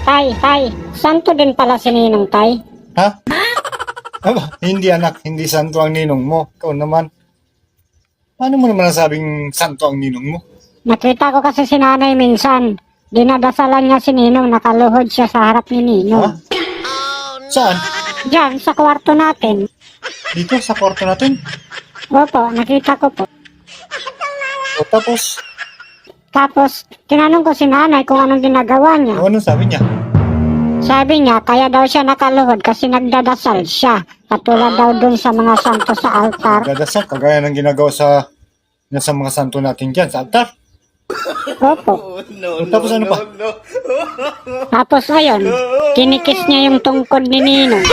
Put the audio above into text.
Tay, santo din pala si Ninong, Tay. Ha? Aba, hindi anak, hindi santo ang ninong mo. Ikaw naman. Paano mo naman nasabing santo ang ninong mo? Nakita ko kasi si nanay minsan. Dinadasalan niya si Ninong, nakaluhod siya sa harap ni Ha? Ninong. Saan? Diyan, sa kwarto natin. Dito sa kwarto natin? Opo, nakita ko po. O tapos, Tapos, tinanong ko si nanay kung anong ginagawa niya. ano sabi niya? Sabi niya, kaya daw siya nakaluhod kasi nagdadasal siya. Katulad daw dun sa mga santo sa altar. Dadasal, kagaya ng ginagawa sa mga santo natin dyan, sa altar. Opo. O tapos ano pa? Tapos ayun, kinikis niya yung tungkod ni Ninong.